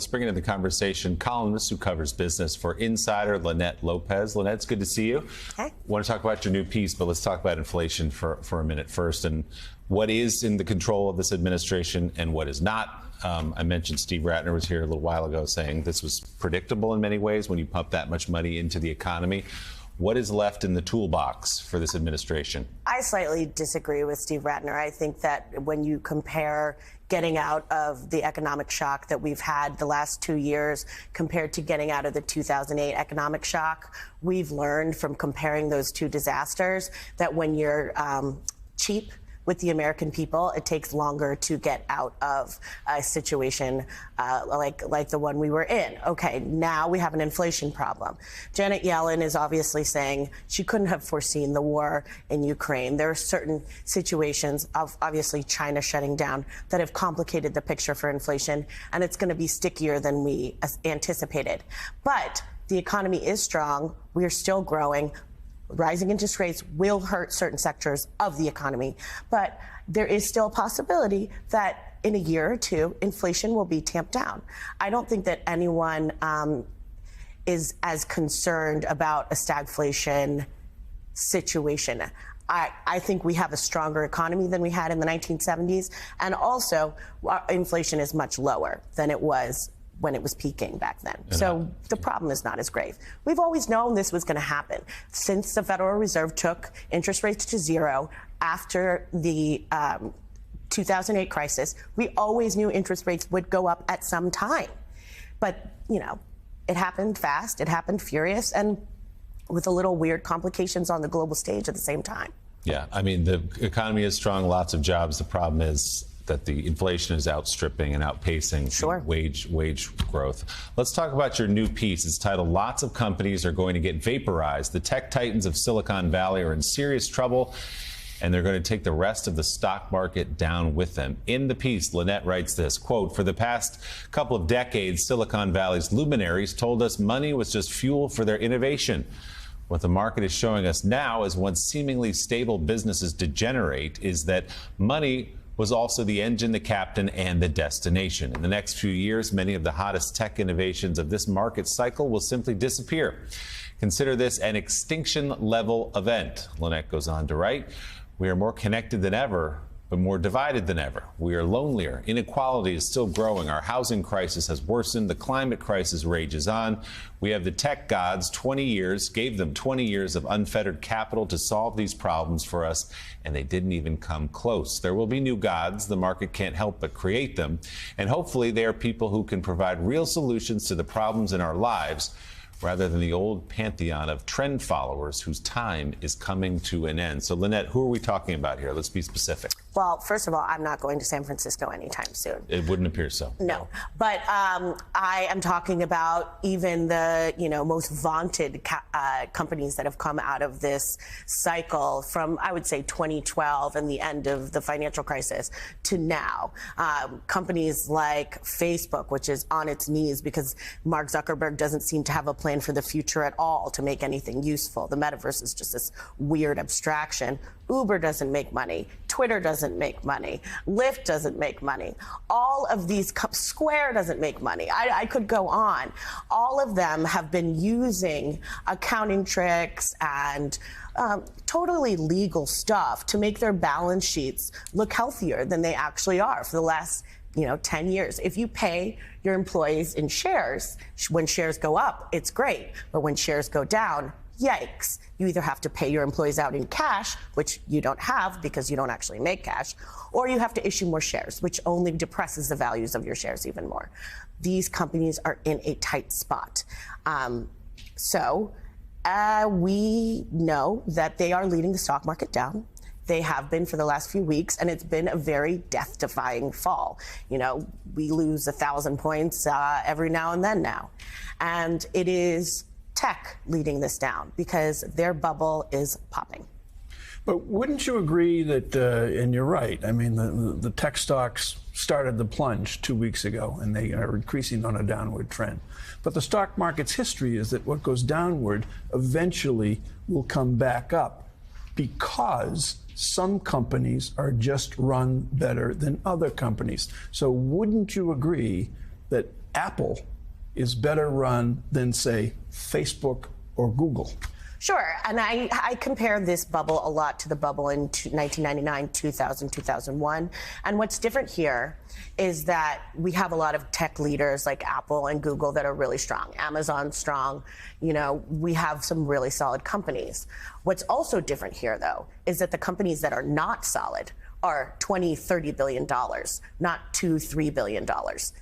Let's bring into the conversation columnist who covers business for Insider, Linette Lopez. Linette, it's good to see you. Hey. I want to talk about your new piece, but let's talk about inflation for a minute first, and what is in the control of this administration and what is not. I mentioned Steve Ratner was here a little while ago saying this was predictable in many ways when you pump that much money into the economy. What is left in the toolbox for this administration? I slightly disagree with Steve Ratner. I think that when you compare getting out of the economic shock that we've had the last 2 years compared to getting out of the 2008 economic shock, we've learned from comparing those two disasters that when you're cheap with the American people, it takes longer to get out of a situation like the one we were in. Okay, now we have an inflation problem. Janet Yellen is obviously saying she couldn't have foreseen the war in Ukraine. There are certain situations of obviously China shutting down that have complicated the picture for inflation, and it's going to be stickier than we anticipated. But the economy is strong. We are still growing. Rising interest rates will hurt certain sectors of the economy, but there is still a possibility that in a year or two, inflation will be tamped down. I don't think that anyone is as concerned about a stagflation situation. I think we have a stronger economy than we had in the 1970s, and also inflation is much lower than it was when it was peaking back then. So the problem is not as grave. We've always known this was going to happen. Since the Federal Reserve took interest rates to zero after the 2008 crisis, we always knew interest rates would go up at some time. But, you know, it happened fast, it happened furious, and with a little weird complications on the global stage at the same time. Yeah, I mean, the economy is strong, lots of jobs. The problem is that the inflation is outstripping and outpacing wage growth. Let's talk about your new piece. It's titled, "Lots of Companies Are Going to Get Vaporized. The Tech Titans of Silicon Valley Are in Serious Trouble, and they're going to take the rest of the stock market down with them." In the piece, Linette writes this, quote, "For the past couple of decades, Silicon Valley's luminaries told us money was just fuel for their innovation. What the market is showing us now, as once seemingly stable businesses degenerate, is that money was also the engine, the captain, and the destination. In the next few years, many of the hottest tech innovations of this market cycle will simply disappear. Consider this an extinction-level event." Linette goes on to write, "We are more connected than ever, but more divided than ever. We are lonelier. Inequality is still growing. Our housing crisis has worsened. The climate crisis rages on. We have the tech gods gave them 20 years of unfettered capital to solve these problems for us, and they didn't even come close. There will be new gods. The market can't help but create them. And hopefully they are people who can provide real solutions to the problems in our lives, rather than the old pantheon of trend followers whose time is coming to an end." So, Linette, who are we talking about here? Let's be specific. Well, first of all, I'm not going to San Francisco anytime soon. It wouldn't appear so. No, but I am talking about even the most vaunted companies that have come out of this cycle from, I would say, 2012 and the end of the financial crisis to now. Companies like Facebook, which is on its knees because Mark Zuckerberg doesn't seem to have a plan for the future at all to make anything useful. The metaverse is just this weird abstraction. Uber doesn't make money. Twitter doesn't make money. Lyft doesn't make money. All of these, Square doesn't make money. I could go on. All of them have been using accounting tricks and totally legal stuff to make their balance sheets look healthier than they actually are for the last 10 years. If you pay your employees in shares, when shares go up, it's great. But when shares go down, yikes. You either have to pay your employees out in cash, which you don't have because you don't actually make cash, or you have to issue more shares, which only depresses the values of your shares even more. These companies are in a tight spot. We know that they are leading the stock market down. They have been for the last few weeks, and it's been a very death-defying fall. We lose 1,000 points every now and then now. And it is tech leading this down because their bubble is popping. But wouldn't you agree that, and you're right, I mean, the tech stocks started the plunge 2 weeks ago, and they are increasing on a downward trend. But the stock market's history is that what goes downward eventually will come back up because some companies are just run better than other companies. So wouldn't you agree that Apple is better run than, say, Facebook or Google. Sure, and I compare this bubble a lot to the bubble in 1999, 2000, 2001. And what's different here is that we have a lot of tech leaders like Apple and Google that are really strong. Amazon's strong. You know, we have some really solid companies. What's also different here, though, is that the companies that are not solid are $20–30 billion, not $2–3 billion,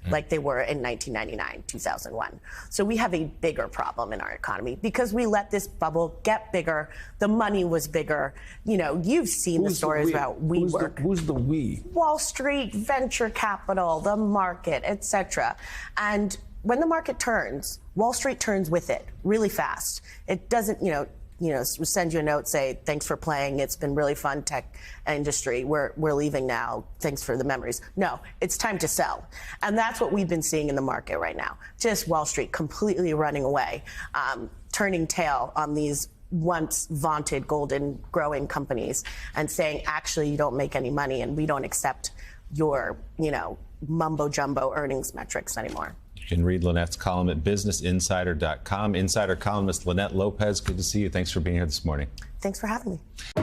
like they were in 1999, 2001. So we have a bigger problem in our economy because we let this bubble get bigger. The money was bigger. You know, you've seen the stories about WeWork. Who's the we? Wall Street, venture capital, the market, etc. And when the market turns, Wall Street turns with it really fast. It doesn't, send you a note, say, thanks for playing. It's been really fun, tech industry. We're leaving now. Thanks for the memories. No, it's time to sell. And that's what we've been seeing in the market right now. Just Wall Street completely running away, turning tail on these once vaunted golden growing companies and saying, actually, you don't make any money and we don't accept your, mumbo jumbo earnings metrics anymore. You can read Linette's column at businessinsider.com. Insider columnist Linette Lopez, good to see you. Thanks for being here this morning. Thanks for having me.